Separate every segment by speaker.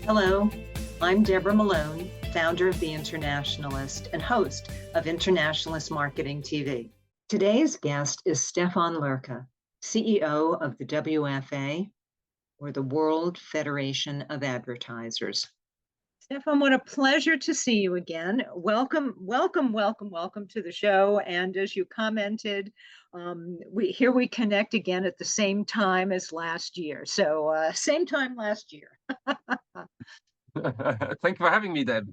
Speaker 1: Hello, I'm Deborah Malone, founder of The Internationalist and host of Internationalist Marketing TV. Today's guest is Stephan Loerke, CEO of the WFA, or the World Federation of Advertisers. Stephan, what a pleasure to see you again. Welcome to the show. And as you commented, we connect again at the same time as last year. So same time last year.
Speaker 2: Thank you for having me, Deb.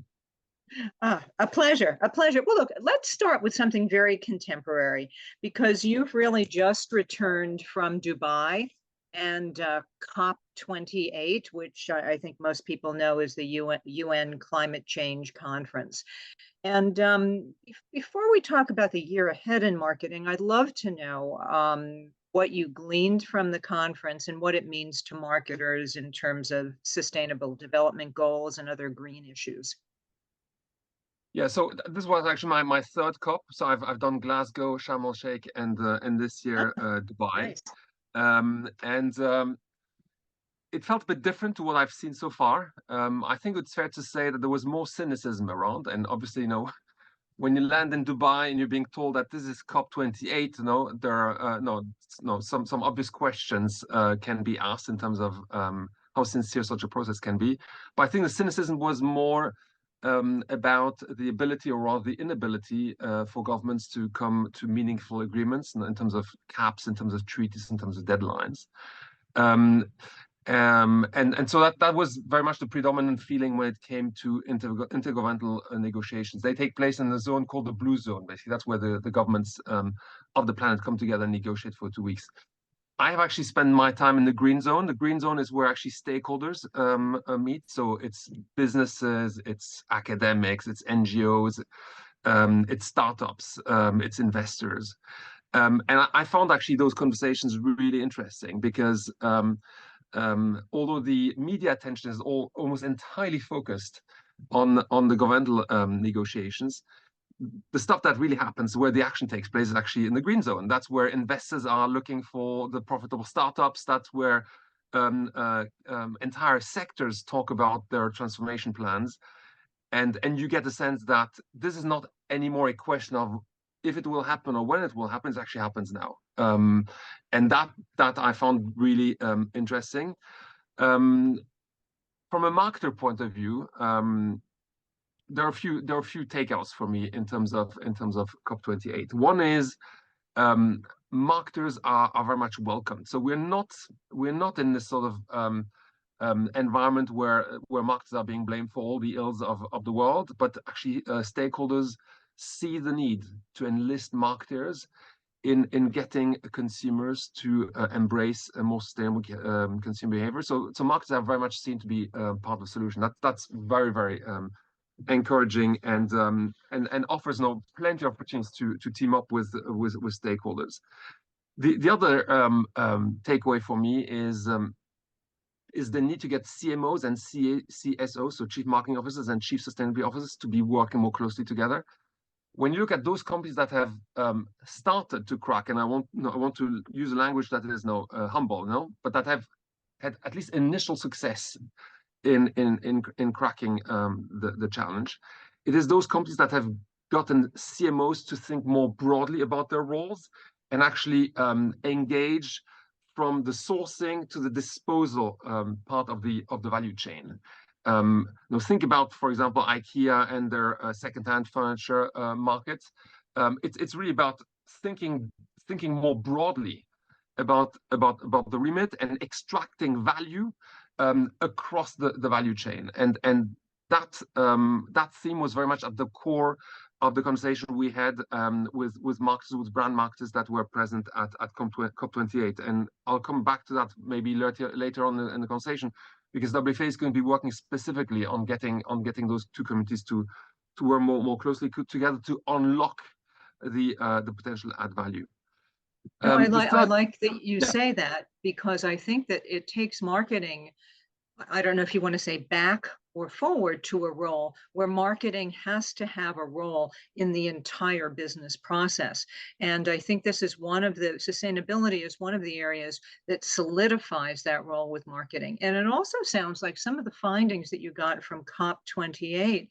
Speaker 1: A pleasure. Well, look, let's start with something very contemporary because you've really just returned from Dubai and COP28, which I think most people know is the UN Climate Change Conference. And before we talk about the year ahead in marketing, I'd love to know what you gleaned from the conference and what it means to marketers in terms of sustainable development goals and other green issues.
Speaker 2: Yeah, so this was actually my third COP. So I've done Glasgow, Sharm el Sheikh, and this year Dubai. Nice. It felt a bit different to what I've seen so far. I think it's fair to say that there was more cynicism around, and obviously, when you land in Dubai and you're being told that this is COP28, there are some obvious questions can be asked in terms of how sincere such a process can be. But I think the cynicism was more about the ability or rather the inability for governments to come to meaningful agreements in terms of caps, in terms of treaties, in terms of deadlines. And so that was very much the predominant feeling when it came to intergovernmental negotiations. They take place in a zone called the Blue Zone. Basically, that's where the governments of the planet come together and negotiate for 2 weeks. I have actually spent my time in the Green Zone. The Green Zone is where actually stakeholders meet. So it's businesses, it's academics, it's NGOs, it's startups, it's investors. And I found actually those conversations really interesting because although the media attention is almost entirely focused on the governmental negotiations, the stuff that really happens where the action takes place is actually in the green zone. That's where investors are looking for the profitable startups. That's where entire sectors talk about their transformation plans. And you get the sense that this is not anymore a question of if it will happen or when it will happen. It actually happens now. And that I found really interesting. From a marketer point of view, there are a few takeouts for me in terms of COP28. One is marketers are very much welcome. So we're not in this sort of environment where marketers are being blamed for all the ills of the world, but actually stakeholders see the need to enlist marketers in getting consumers to embrace a more sustainable consumer behavior. So marketers are very much seen to be part of the solution. That's very, very encouraging and offers plenty of opportunities to team up with stakeholders. The other takeaway for me is the need to get CMOs and CSOs, so chief marketing officers and chief sustainability officers, to be working more closely together. When you look at those companies that have started to crack, and I want to use a language that is humble, but that have had at least initial success in cracking the challenge, it is those companies that have gotten CMOs to think more broadly about their roles and actually engage from the sourcing to the disposal part of the value chain. Think about, for example, IKEA and their second-hand furniture market. It's really about thinking more broadly about the remit and extracting value across the value chain, and that theme was very much at the core of the conversation we had with marketers, with brand marketers that were present at COP28, and I'll come back to that maybe later on in the conversation, because WFA is going to be working specifically on getting those two communities to work more closely together to unlock the potential add value.
Speaker 1: I like that you say that, because I think that it takes marketing I don't know if you want to say back or forward to a role where marketing has to have a role in the entire business process. And I think this is one of the sustainability is one of the areas that solidifies that role with marketing. And it also sounds like some of the findings that you got from COP28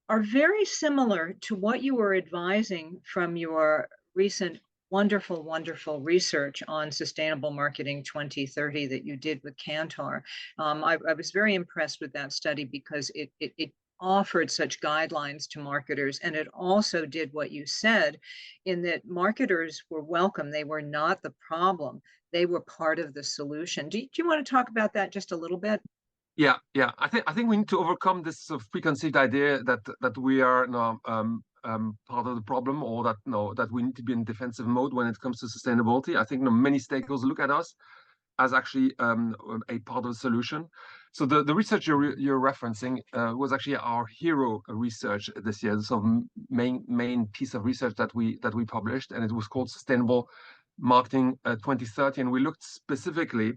Speaker 1: are very similar to what you were advising from your recent wonderful, wonderful research on sustainable marketing 2030 that you did with Kantar. I was very impressed with that study because it offered such guidelines to marketers, and it also did what you said in that marketers were welcome. They were not the problem. They were part of the solution. Do you want to talk about that just a little bit?
Speaker 2: Yeah. I think we need to overcome this sort of preconceived idea that we are part of the problem, or that we need to be in defensive mode when it comes to sustainability. I think many stakeholders look at us as actually a part of the solution. So the research you're referencing was actually our hero research this year. The sort of main piece of research that we published, and it was called Sustainable Marketing 2030, and we looked specifically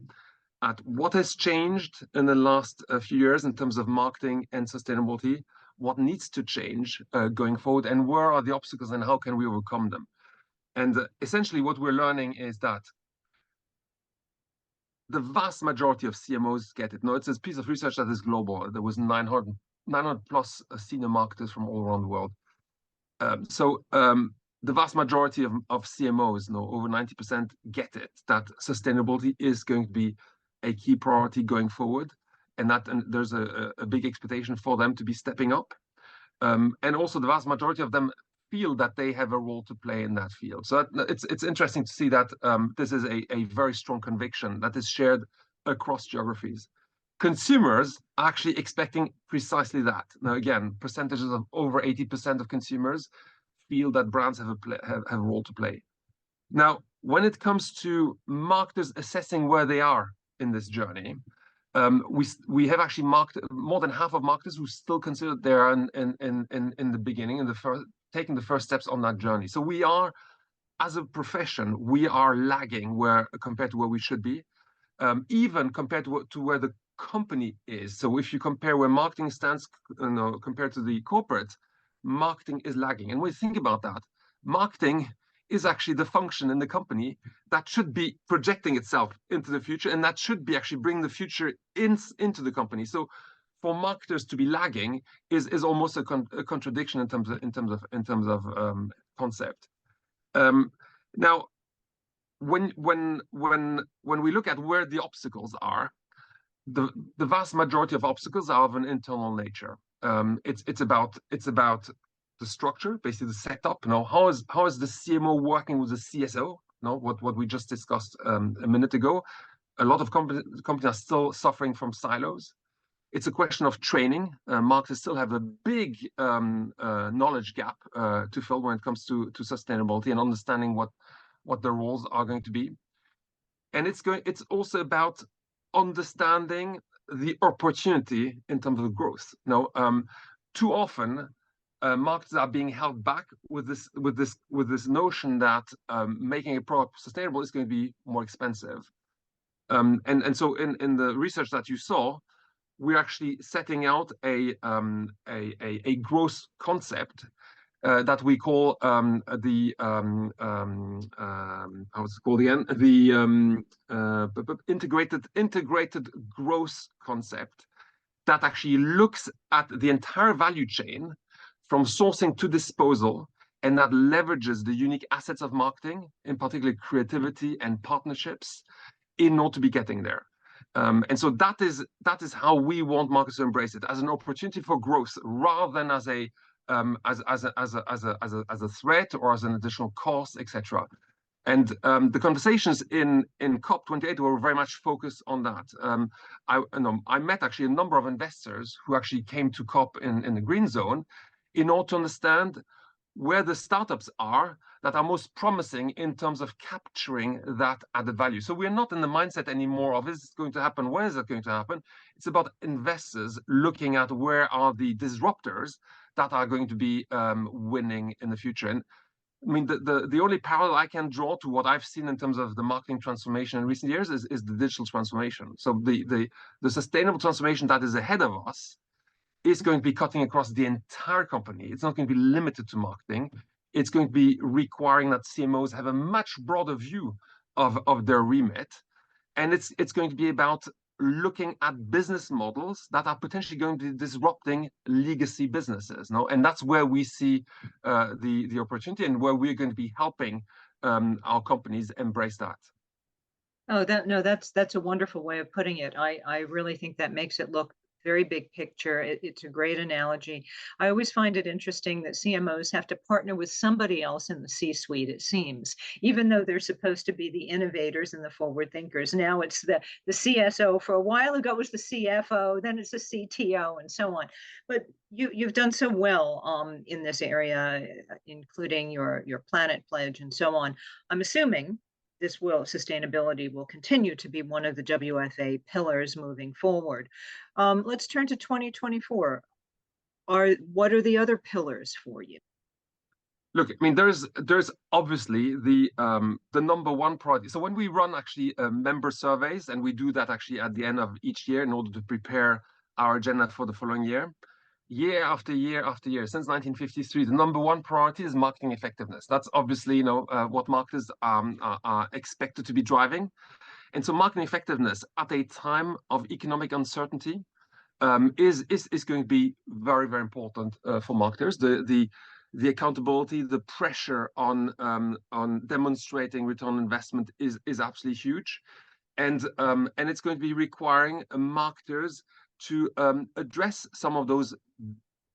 Speaker 2: at what has changed in the last few years in terms of marketing and sustainability, what needs to change going forward, and where are the obstacles and how can we overcome them. And essentially what we're learning is that the vast majority of CMOs get it. No, it's a piece of research that is global. There was 900 plus senior marketers from all around the world. The vast majority of CMOs, over 90%, get it, that sustainability is going to be a key priority going forward, and there's a big expectation for them to be stepping up. And also the vast majority of them feel that they have a role to play in that field. So it's interesting to see that this is a very strong conviction that is shared across geographies. Consumers are actually expecting precisely that. Now, again, percentages of over 80% of consumers feel that brands have a role to play. Now, when it comes to marketers assessing where they are in this journey, we have actually marked more than half of marketers who still consider they are in the beginning, taking the first steps on that journey. So we are, as a profession, we are lagging compared to where we should be, even compared to where the company is. So if you compare where marketing stands compared to the corporate, marketing is lagging. And when you think about that, marketing is actually the function in the company that should be projecting itself into the future, and that should be actually bringing the future into the company. So for marketers to be lagging is almost a contradiction in terms of concept. Now, when we look at where the obstacles are, the vast majority of obstacles are of an internal nature. It's about the structure, basically the setup. How is the CMO working with the CSO? What we just discussed a minute ago. A lot of companies are still suffering from silos. It's a question of training. Marketers still have a big knowledge gap to fill when it comes to sustainability and understanding what the roles are going to be. And it's also about understanding the opportunity in terms of growth. Too often, marketers are being held back with this notion that making a product sustainable is going to be more expensive. And so in the research that you saw, we're actually setting out a growth concept that we call how's it called again? The integrated growth concept that actually looks at the entire value chain from sourcing to disposal, and that leverages the unique assets of marketing, in particular creativity and partnerships, in order to be getting there. And so that is how we want marketers to embrace it, as an opportunity for growth, rather than as a threat or as an additional cost, etc. And the conversations in COP28 were very much focused on that. I met actually a number of investors who actually came to COP in the green zone in order to understand where the startups are that are most promising in terms of capturing that added value. So we're not in the mindset anymore of, is this going to happen? When is it going to happen? It's about investors looking at where are the disruptors that are going to be winning in the future. And I mean, the only parallel I can draw to what I've seen in terms of the marketing transformation in recent years is the digital transformation. So the sustainable transformation that is ahead of us is going to be cutting across the entire company. It's not going to be limited to marketing. It's going to be requiring that CMOs have a much broader view of their remit. And it's going to be about looking at business models that are potentially going to be disrupting legacy businesses. No? And that's where we see the opportunity and where we're going to be helping our companies embrace that.
Speaker 1: Oh, that's a wonderful way of putting it. I really think that makes it look very big picture. It's a great analogy. I always find it interesting that CMOs have to partner with somebody else in the C-suite, it seems, even though they're supposed to be the innovators and the forward thinkers. Now it's the CSO. For a while ago, it was the CFO, then it's the CTO, and so on. But you've done so well in this area, including your Planet Pledge and so on. I'm assuming sustainability will continue to be one of the WFA pillars moving forward. Let's turn to 2024. What are the other pillars for you?
Speaker 2: Look, I mean, there's obviously the number one priority. So when we run actually member surveys, and we do that actually at the end of each year in order to prepare our agenda for the following year after year after year, since 1953, the number one priority is marketing effectiveness. That's obviously, what marketers are expected to be driving. And so marketing effectiveness at a time of economic uncertainty is going to be very, very important for marketers. The accountability, the pressure on demonstrating return on investment is absolutely huge. And it's going to be requiring marketers to address some of those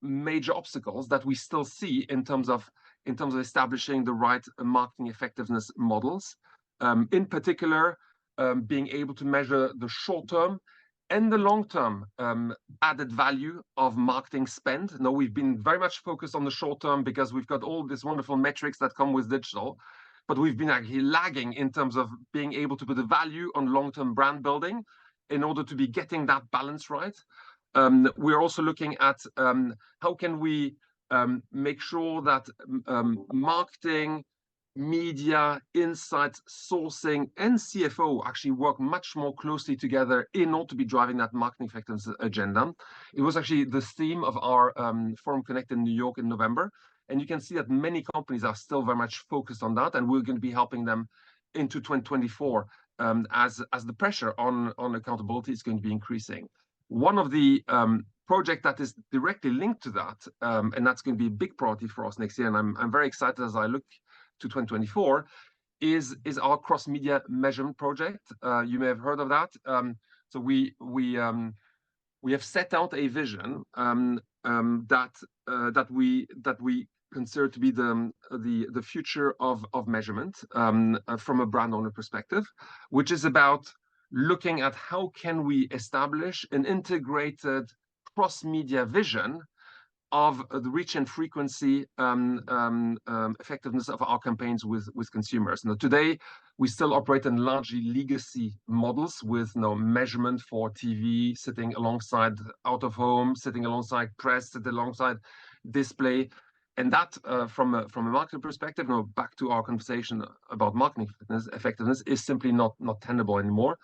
Speaker 2: major obstacles that we still see in terms of establishing the right marketing effectiveness models. In particular, being able to measure the short-term and the long-term added value of marketing spend. Now, we've been very much focused on the short-term because we've got all these wonderful metrics that come with digital, but we've been actually lagging in terms of being able to put a value on long-term brand building in order to be getting that balance right. We're also looking at how can we make sure that marketing, media, insights, sourcing, and CFO actually work much more closely together in order to be driving that marketing effectiveness agenda. It was actually the theme of our Forum Connect in New York in November. And you can see that many companies are still very much focused on that, and we're going to be helping them into 2024 as the pressure on accountability is going to be increasing. One of the project that is directly linked to that, and that's going to be a big priority for us next year, and I'm very excited as I look to 2024, is our cross-media measurement project. You may have heard of that. So we have set out a vision that we consider to be the future of measurement from a brand owner perspective, which is about looking at how can we establish an integrated cross-media vision of the reach and frequency effectiveness of our campaigns with consumers. Now, today, we still operate in largely legacy models with measurement for TV sitting alongside out of home, sitting alongside press, sitting alongside display. And that, from a marketing perspective, back to our conversation about marketing effectiveness, is simply not tenable anymore.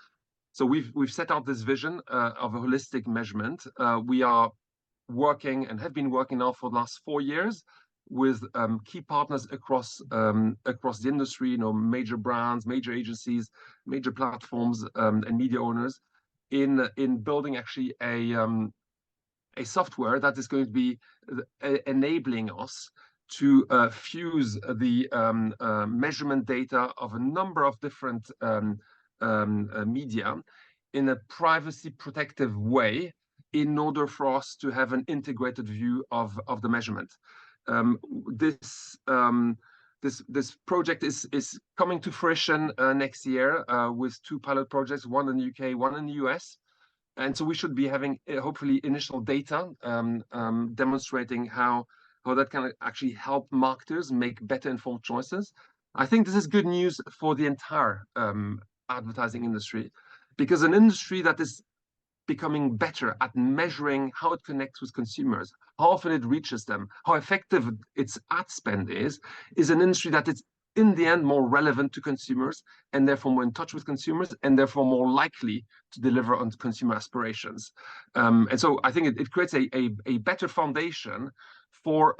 Speaker 2: So we've set out this vision of a holistic measurement. We are working and have been working now for the last 4 years with key partners across the industry, major brands, major agencies, major platforms, and media owners in building actually a software that is going to be enabling us to fuse the measurement data of a number of different media in a privacy protective way in order for us to have an integrated view of the measurement. This project is coming to fruition next year with 2 pilot projects, one in the UK, one in the US. And so we should be having hopefully initial data demonstrating how that can actually help marketers make better informed choices. I think this is good news for the entire advertising industry, because an industry that is becoming better at measuring how it connects with consumers, how often it reaches them, how effective its ad spend is an industry that is in the end more relevant to consumers and therefore more in touch with consumers and therefore more likely to deliver on consumer aspirations. And so I think it creates a better foundation for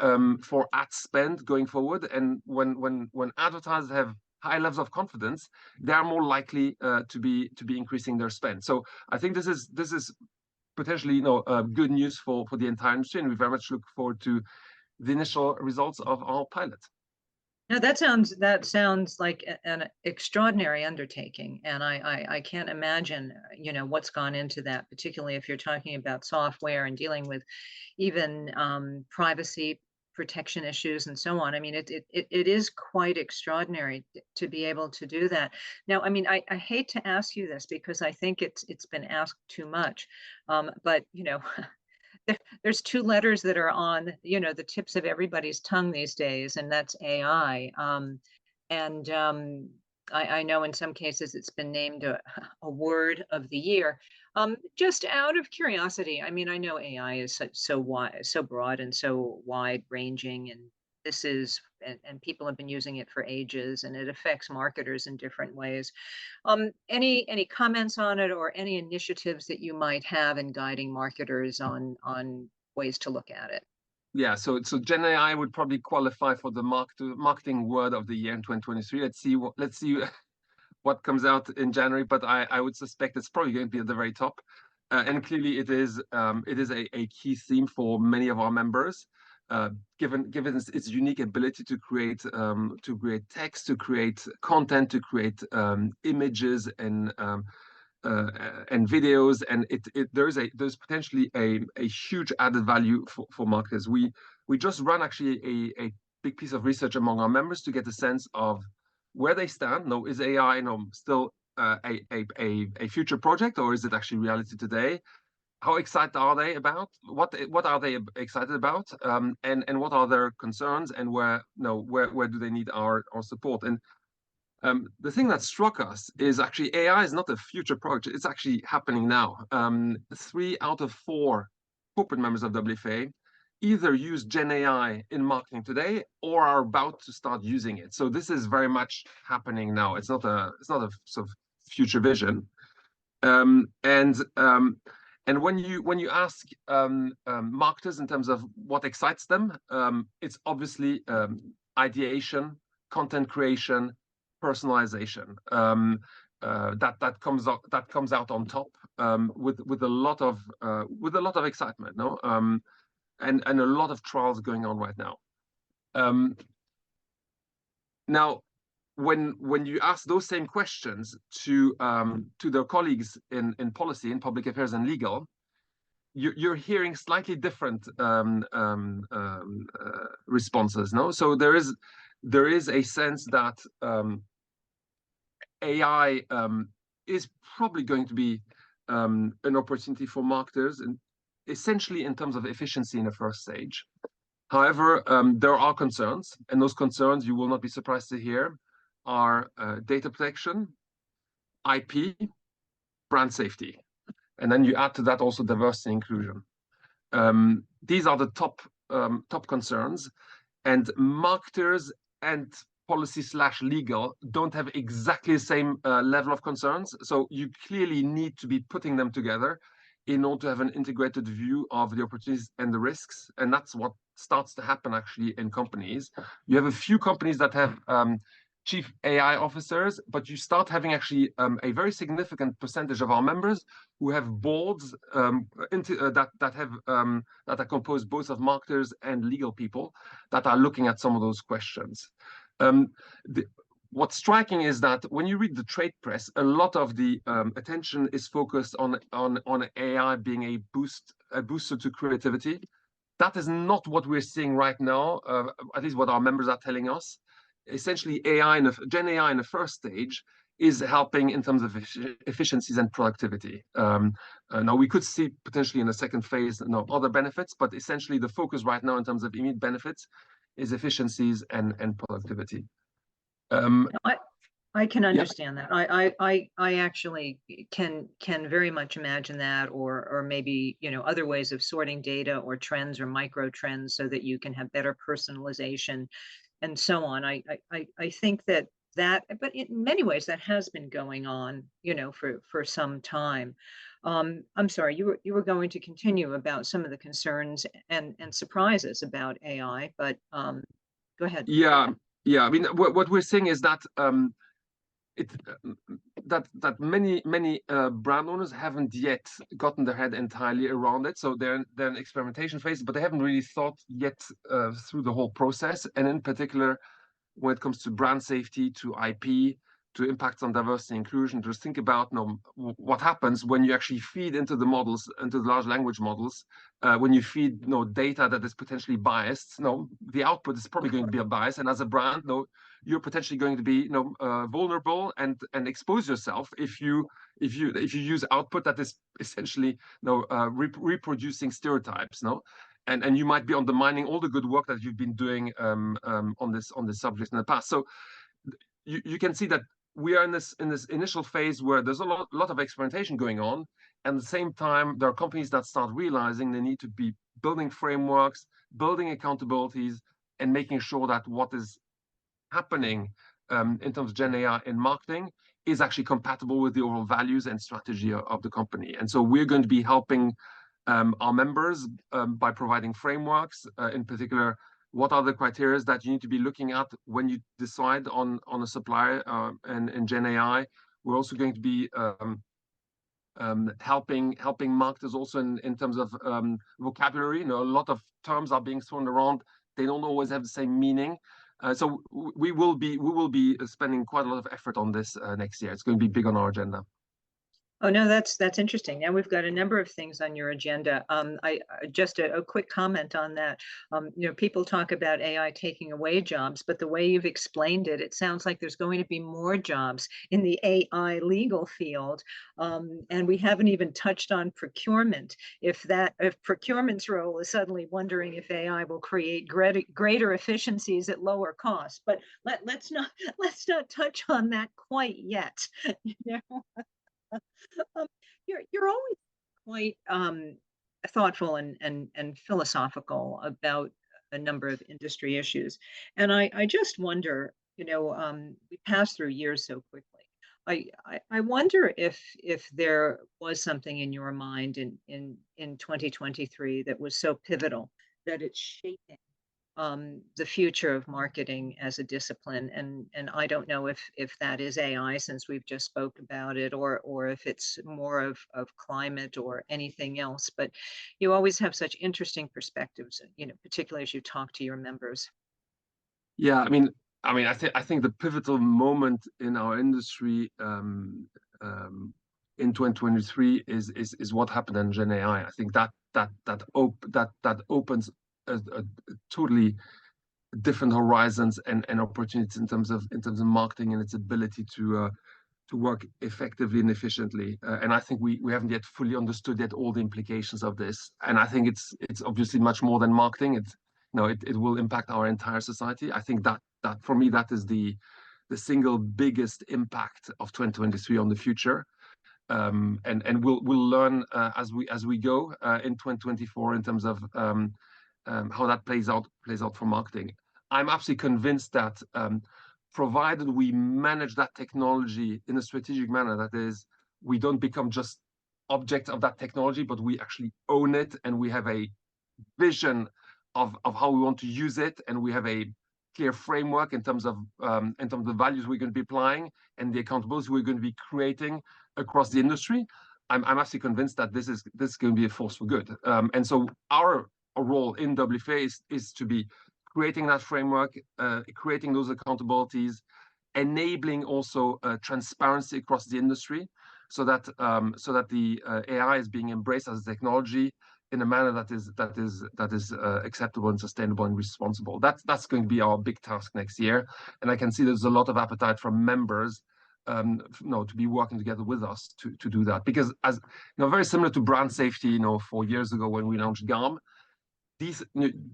Speaker 2: ad spend going forward. And when advertisers have high levels of confidence, they are more likely to be increasing their spend. So I think this is potentially good news for the entire industry, and we very much look forward to the initial results of our pilot.
Speaker 1: No, that sounds like an extraordinary undertaking, and I can't imagine what's gone into that, particularly if you're talking about software and dealing with even privacy protection issues and so on. I mean, it is quite extraordinary to be able to do that. Now, I mean, I hate to ask you this because I think it's been asked too much, but there's two letters that are on the tips of everybody's tongue these days, and that's AI. And I know in some cases it's been named a word of the year. Just out of curiosity, I mean, I know AI is so wide, so broad, and so wide ranging, and this is and people have been using it for ages, and it affects marketers in different ways. Any comments on it, or any initiatives that you might have in guiding marketers on ways to look at it?
Speaker 2: Yeah, so Gen AI would probably qualify for the marketing word of the year in 2023. Let's see what comes out in January, but I would suspect it's probably going to be at the very top. And clearly it is a key theme for many of our members, given its unique ability to create text, to create content, to create images and videos, and there's potentially a huge added value for marketers. We just run actually a big piece of research among our members to get a sense of where they stand. No, is AI still a future project, or is it actually reality today? How excited are they about what are they excited about, and what are their concerns, and where do they need our support? And the thing that struck us is actually AI is not a future project. It's actually happening now. 3 out of 4 corporate members of WFA either use Gen AI in marketing today or are about to start using it. So this is very much happening now. It's not a sort of future vision. And when you ask marketers in terms of what excites them, it's obviously ideation, content creation, personalization. That comes out on top with a lot of excitement, no? And a lot of trials going on right now. Now, when you ask those same questions to their colleagues in policy, in public affairs and legal, you're hearing slightly different responses, no? So there is a sense that AI is probably going to be an opportunity for marketers, and essentially in terms of efficiency in the first stage. However, there are concerns, and those concerns, you will not be surprised to hear, are data protection, IP, brand safety. And then you add to that also diversity and inclusion. These are the top concerns, and marketers and policy/legal don't have exactly the same level of concerns. So you clearly need to be putting them together in order to have an integrated view of the opportunities and the risks. And that's what starts to happen actually in companies. You have a few companies that have chief AI officers, but you start having actually a very significant percentage of our members who have boards that are composed both of marketers and legal people that are looking at some of those questions. What's striking is that when you read the trade press, a lot of the attention is focused on AI being a booster to creativity. That is not what we're seeing right now, at least what our members are telling us. Essentially, Gen AI in the first stage is helping in terms of efficiencies and productivity. Now, we could see potentially in the second phase other benefits, but essentially the focus right now in terms of immediate benefits is efficiencies and productivity.
Speaker 1: I can
Speaker 2: Yeah,
Speaker 1: understand that. I actually can very much imagine that, or maybe, other ways of sorting data or trends or micro trends so that you can have better personalization and so on. I think that, but in many ways that has been going on, for some time. I'm sorry, you were going to continue about some of the concerns and surprises about AI, but go ahead.
Speaker 2: yeah, yeah. I mean, what we're seeing is that it that many brand owners haven't yet gotten their head entirely around it. So they're in experimentation phase, but they haven't really thought yet through the whole process. And in particular, when it comes to brand safety, to IP, to impacts on diversity and inclusion, just think about what happens when you actually feed into the models, into the large language models, when you feed data that is potentially biased. The output is probably
Speaker 1: Of
Speaker 2: going to
Speaker 1: course.
Speaker 2: be a bias, and as a brand, you're potentially going to be vulnerable and expose yourself if you use output that is essentially reproducing stereotypes. No, and you might be undermining all the good work that you've been doing on this subject in the past. So you can see that we are in this initial phase where there's a lot of experimentation going on, and at the same time there are companies that start realizing they need to be building frameworks, building accountabilities, and making sure that what is happening in terms of Gen AI in marketing is actually compatible with the overall values and strategy of the company. And so we're going to be helping our members by providing frameworks, in particular, what are the criteria that you need to be looking at when you decide on a supplier and Gen AI. We're also going to be helping marketers also in terms of vocabulary. A lot of terms are being thrown around. They don't always have the same meaning. So we will be spending quite a lot of effort on this next year. It's going to be big on our agenda.
Speaker 1: Oh, no, that's interesting. Now we've got a number of things on your agenda. Just a quick comment on that. People talk about AI taking away jobs, but the way you've explained it, it sounds like there's going to be more jobs in the AI legal field. And we haven't even touched on procurement. If procurement's role is suddenly wondering if AI will create greater efficiencies at lower costs, but let's not touch on that quite yet. You know? Um, you're always quite thoughtful and philosophical about a number of industry issues, and I just wonder, we pass through years so quickly. I wonder if there was something in your mind in 2023 that was so pivotal that it's shaping the future of marketing as a discipline. And I don't know if that is AI, since we've just spoke about it, or if it's more of climate or anything else. But you always have such interesting perspectives, particularly as you talk to your members.
Speaker 2: Yeah, I think the pivotal moment in our industry in 2023 is what happened in Gen AI. I think that opens a totally different horizons and opportunities in terms of marketing and its ability to work effectively and efficiently. And I think we haven't yet fully understood yet all the implications of this. And I think it's obviously much more than marketing. It will impact our entire society. I think that for me that is the single biggest impact of 2023 on the future. And we'll learn as we go in 2024 in terms of how that plays out for marketing. I'm absolutely convinced that provided we manage that technology in a strategic manner, that is, we don't become just objects of that technology, but we actually own it, and we have a vision of how we want to use it, and we have a clear framework in terms of the values we're going to be applying and the accountability we're going to be creating across the industry. I'm absolutely convinced that this is going to be a force for good. And so our role in WFA is to be creating that framework, creating those accountabilities, enabling also transparency across the industry, so that the AI is being embraced as a technology in a manner that is acceptable and sustainable and responsible. That's going to be our big task next year, and I can see there's a lot of appetite from members, to be working together with us to do that. Because as very similar to brand safety, 4 years ago when we launched GARM, these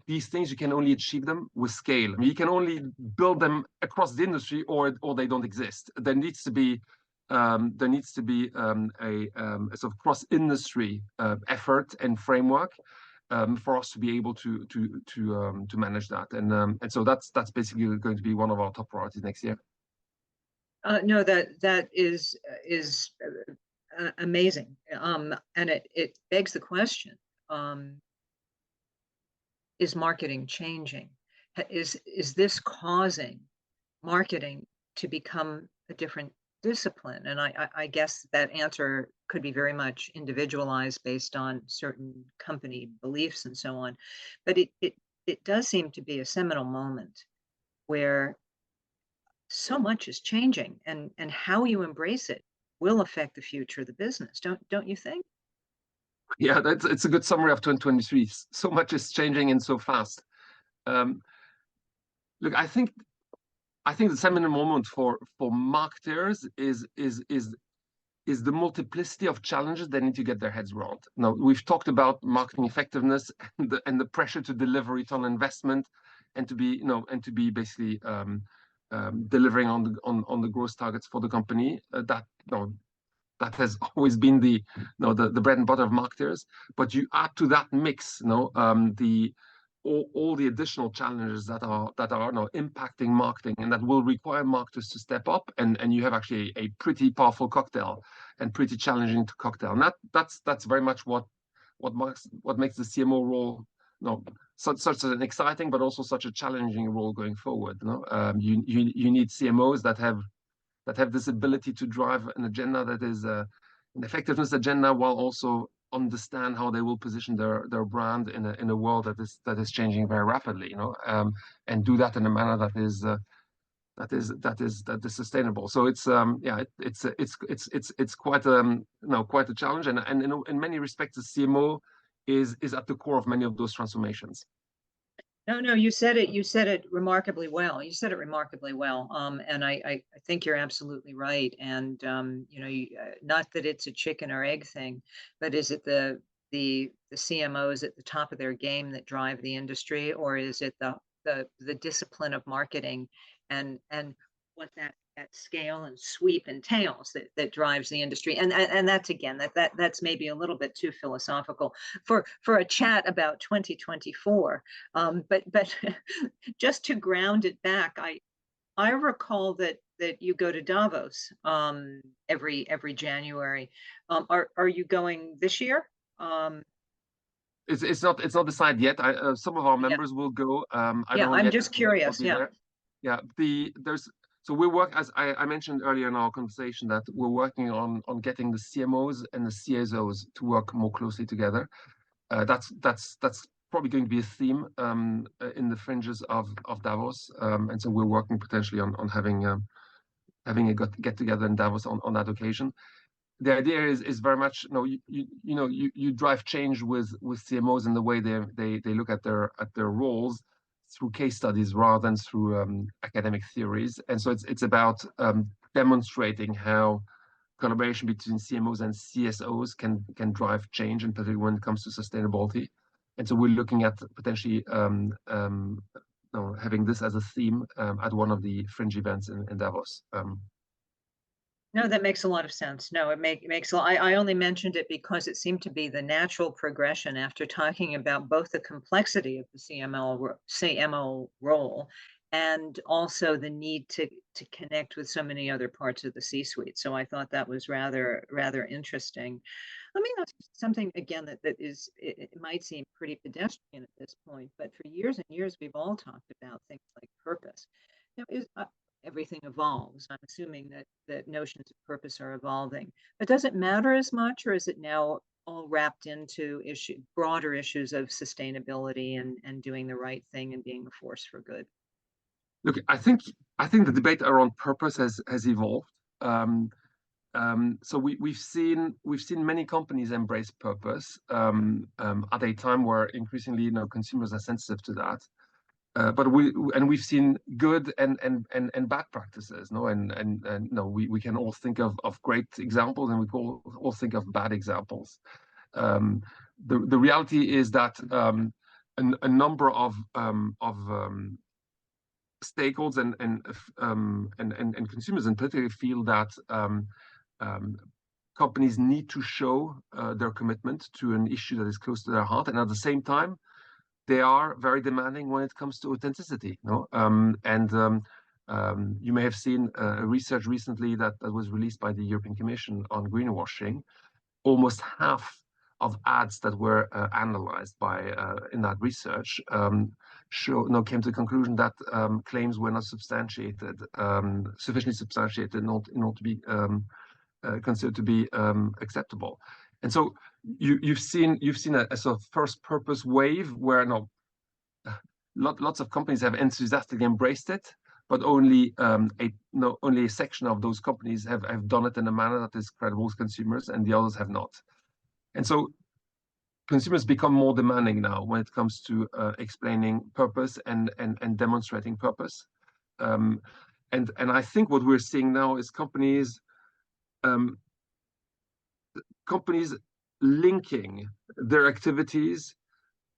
Speaker 2: these things, you can only achieve them with scale. I mean, you can only build them across the industry, or they don't exist. There needs to be a sort of cross-industry effort and framework for us to be able to manage that. And so that's basically going to be one of our top priorities next year.
Speaker 1: No, that is amazing, and it begs the question: is marketing changing? Is this causing marketing to become a different discipline? And I guess that answer could be very much individualized based on certain company beliefs and so on. But it does seem to be a seminal moment where so much is changing, and how you embrace it will affect the future of the business. Don't you think?
Speaker 2: Yeah, it's a good summary of 2023. So much is changing and so fast. Look, I think the seminal moment for marketers is the multiplicity of challenges they need to get their heads around. Now, we've talked about marketing effectiveness and the pressure to deliver return on investment, and to be basically delivering on the growth targets for the company. That has always been the bread and butter of marketers. But you add to that mix, all the additional challenges that are impacting marketing, and that will require marketers to step up, and you have actually a pretty powerful cocktail, and pretty challenging cocktail. And that's very much what makes the CMO role such an exciting but also such a challenging role going forward. You need CMOs that have this ability to drive an agenda that is an effectiveness agenda, while also understand how they will position their brand in a world that is changing very rapidly, and do that in a manner that is sustainable. So it's quite a challenge, and in many respects the CMO is at the core of many of those transformations.
Speaker 1: No, you said it remarkably well. And I think you're absolutely right. And not that it's a chicken or egg thing, but is it the CMOs at the top of their game that drive the industry, or is it the discipline of marketing and what that scale and sweep entails that drives the industry? And that's, again, that's maybe a little bit too philosophical for a chat about 2024. But just to ground it back, I recall that you go to Davos every January. Are you going this year?
Speaker 2: It's not decided yet. Some of our members will go.
Speaker 1: I'm just curious.
Speaker 2: So we work, as I mentioned earlier in our conversation, that we're working on getting the CMOs and the CSOs to work more closely together. That's probably going to be a theme in the fringes of Davos, and so we're working potentially on having a get together in Davos on that occasion. The idea is very much, you drive change with CMOs in the way they look at their roles through case studies rather than through academic theories. And so it's about demonstrating how collaboration between CMOs and CSOs can drive change, in particular when it comes to sustainability. And so we're looking at potentially having this as a theme at one of the fringe events in Davos.
Speaker 1: No, that makes a lot of sense. No, it makes a lot. I only mentioned it because it seemed to be the natural progression after talking about both the complexity of the CMO role, and also the need to connect with so many other parts of the C-suite. So I thought that was rather interesting. Let me ask something again that is, it might seem pretty pedestrian at this point, but for years and years we've all talked about things like purpose. Now, everything evolves. I'm assuming that notions of purpose are evolving, but does it matter as much, or is it now all wrapped into broader issues of sustainability and doing the right thing and being a force for good?
Speaker 2: Look, I think the debate around purpose has evolved. So we've seen many companies embrace purpose at a time where increasingly consumers are sensitive to that. But we've seen good and bad practices, we can all think of great examples, and we can all think of bad examples. The reality is that a number of stakeholders and consumers in particular feel that companies need to show their commitment to an issue that is close to their heart, and at the same time, they are very demanding when it comes to authenticity. You may have seen research recently that was released by the European Commission on greenwashing. Almost half of ads that were analyzed in that research came to the conclusion that claims were not substantiated, sufficiently substantiated in order to be considered to be acceptable. And so you've seen a sort of first purpose wave where lots of companies have enthusiastically embraced it, but only a section of those companies have done it in a manner that is credible to consumers, and the others have not. And so consumers become more demanding now when it comes to explaining purpose and demonstrating purpose. And I think what we're seeing now is companies linking their activities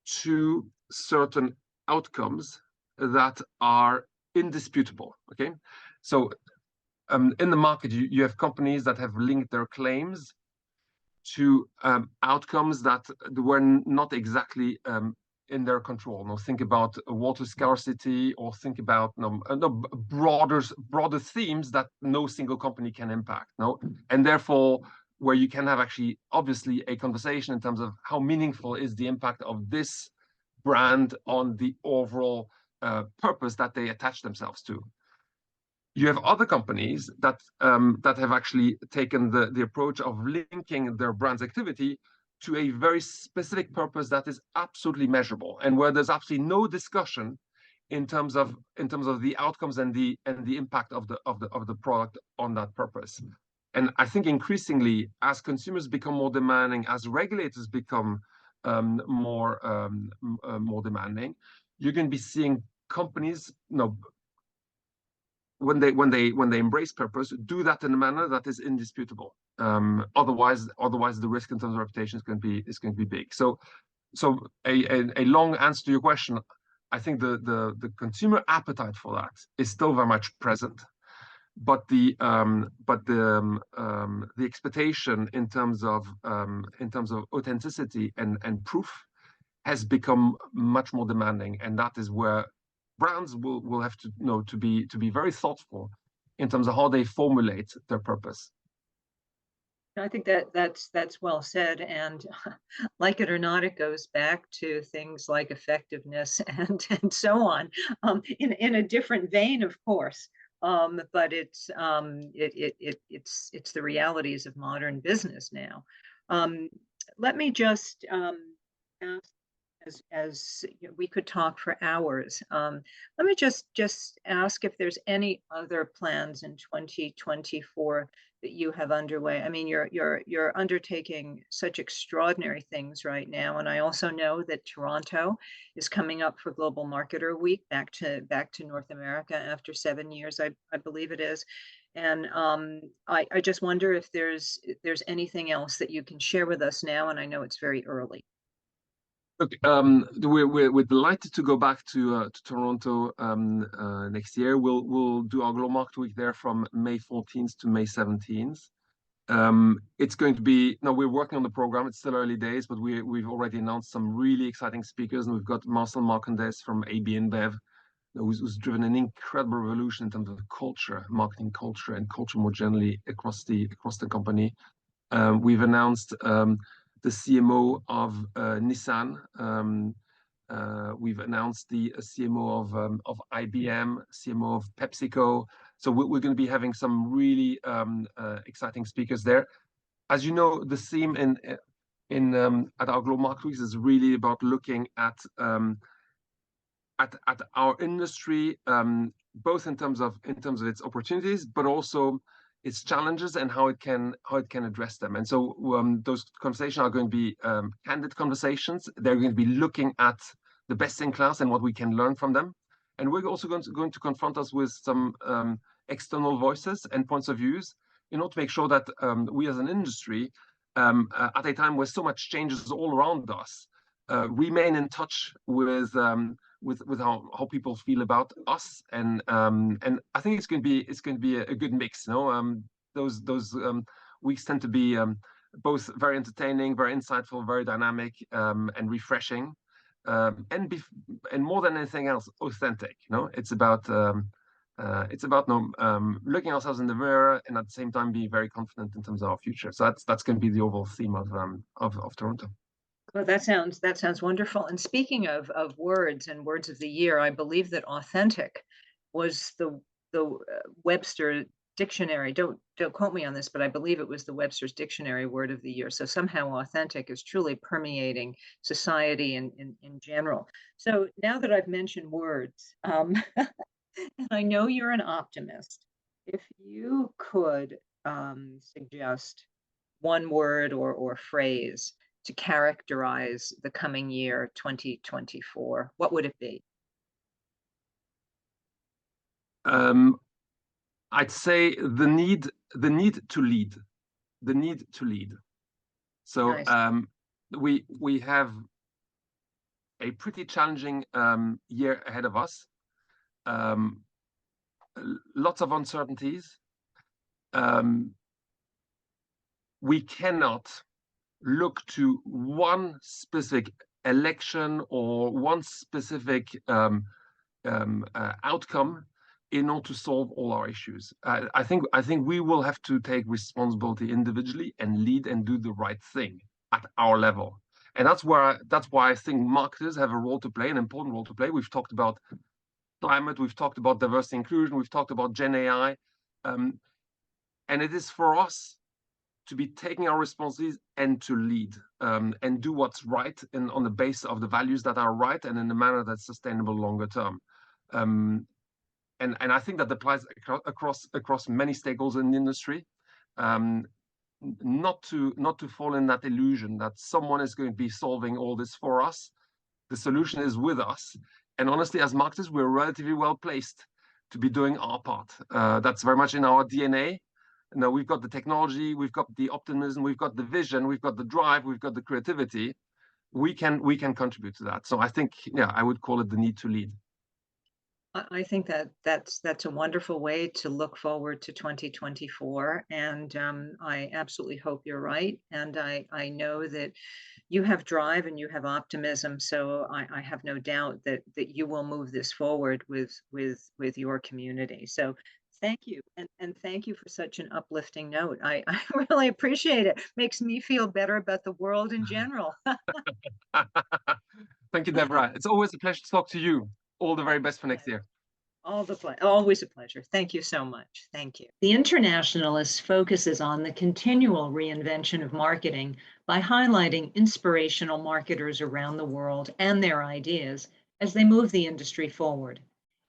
Speaker 2: to certain outcomes that are indisputable. Okay, so in the market, you have companies that have linked their claims to outcomes that were not exactly in their control. Now, think about water scarcity, or think about broader themes that no single company can impact. And therefore, where you can have actually obviously a conversation in terms of how meaningful is the impact of this brand on the overall purpose that they attach themselves to. You have other companies that have actually taken the approach of linking their brand's activity to a very specific purpose that is absolutely measurable, and where there's absolutely no discussion in terms of the outcomes and the impact of the product on that purpose. And I think increasingly, as consumers become more demanding, as regulators become more demanding, you're going to be seeing companies, when they embrace purpose, do that in a manner that is indisputable. Otherwise, the risk in terms of reputation is going to be big. So a long answer to your question, I think the consumer appetite for that is still very much present, but the expectation in terms of authenticity and proof has become much more demanding, and that is where brands will have to be very thoughtful in terms of how they formulate their purpose.
Speaker 1: I think that's well said, and like it or not, it goes back to things like effectiveness and so on, in a different vein, of course. But it's the realities of modern business now. Let me just ask, as we could talk for hours. Let me just ask if there's any other plans in 2024 that you have underway. I mean, you're undertaking such extraordinary things right now, and I also know that Toronto is coming up for Global Marketer Week, back to North America after 7 years, I believe it is. And I just wonder if there's anything else that you can share with us now, and I know it's very early.
Speaker 2: Look, we're delighted to go back to Toronto next year. We'll do our Global Market Week there from May 14th to May 17th. It's going to be, we're working on the program. It's still early days, but we've already announced some really exciting speakers, and we've got Marcel Marcondes from AB InBev, who's driven an incredible revolution in terms of culture, marketing culture, and culture more generally across the company. We've announced the CMO of Nissan. We've announced the CMO of IBM, CMO of PepsiCo. So we're going to be having some really exciting speakers there. As you know, the theme at our Global Market Weeks is really about looking at our industry, both in terms of its opportunities, but also its challenges and how it can address them. And so those conversations are going to be candid conversations. They're going to be looking at the best in class and what we can learn from them. And we're also going to confront us with some external voices and points of views in order to make sure that we as an industry, at a time where so much changes all around us, remain in touch with how people feel about us, and I think it's going to be a good mix. Those weeks tend to be both very entertaining, very insightful, very dynamic, and refreshing, and more than anything else, authentic. It's about looking ourselves in the mirror and at the same time being very confident in terms of our future. So that's going to be the overall theme of Toronto.
Speaker 1: Well, that sounds wonderful. And speaking of words and words of the year, I believe that authentic was the Webster dictionary. Don't quote me on this, but I believe it was the Webster's dictionary word of the year. So somehow authentic is truly permeating society in general. So now that I've mentioned words, and I know you're an optimist, if you could suggest one word or phrase to characterize the coming year, 2024, what would it be?
Speaker 2: I'd say the need to lead, the need to lead. So
Speaker 1: Nice.
Speaker 2: we have a pretty challenging year ahead of us. Lots of uncertainties. We cannot look to one specific election or one specific outcome in order to solve all our issues. I think we will have to take responsibility individually and lead and do the right thing at our level. And that's why I think marketers have a role to play, an important role to play. We've talked about climate, we've talked about diversity inclusion, we've talked about Gen AI, and it is for us to be taking our responsibilities and to lead and do what's right on the basis of the values that are right and in a manner that's sustainable longer term. And I think that applies across many stakeholders in the industry. Not to fall in that illusion that someone is going to be solving all this for us. The solution is with us. And honestly, as marketers, we're relatively well placed to be doing our part. That's very much in our DNA. We've got the technology, we've got the optimism, we've got the vision, we've got the drive, we've got the creativity. We can contribute to that. So I think, I would call it the need to lead.
Speaker 1: I think that's a wonderful way to look forward to 2024, and I absolutely hope you're right. And I know that you have drive and you have optimism, so I have no doubt that you will move this forward with your community. So thank you, and thank you for such an uplifting note. I really appreciate it. Makes me feel better about the world in general.
Speaker 2: Thank you, Deborah. It's always a pleasure to talk to you. All the very best for next year.
Speaker 1: Always a pleasure. Thank you so much. Thank you. The Internationalist focuses on the continual reinvention of marketing by highlighting inspirational marketers around the world and their ideas as they move the industry forward.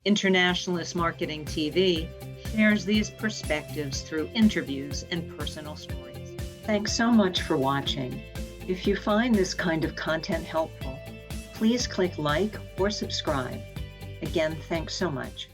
Speaker 1: Internationalist Marketing TV shares these perspectives through interviews and personal stories. Thanks so much for watching. If you find this kind of content helpful, please click like or subscribe. Again, thanks so much.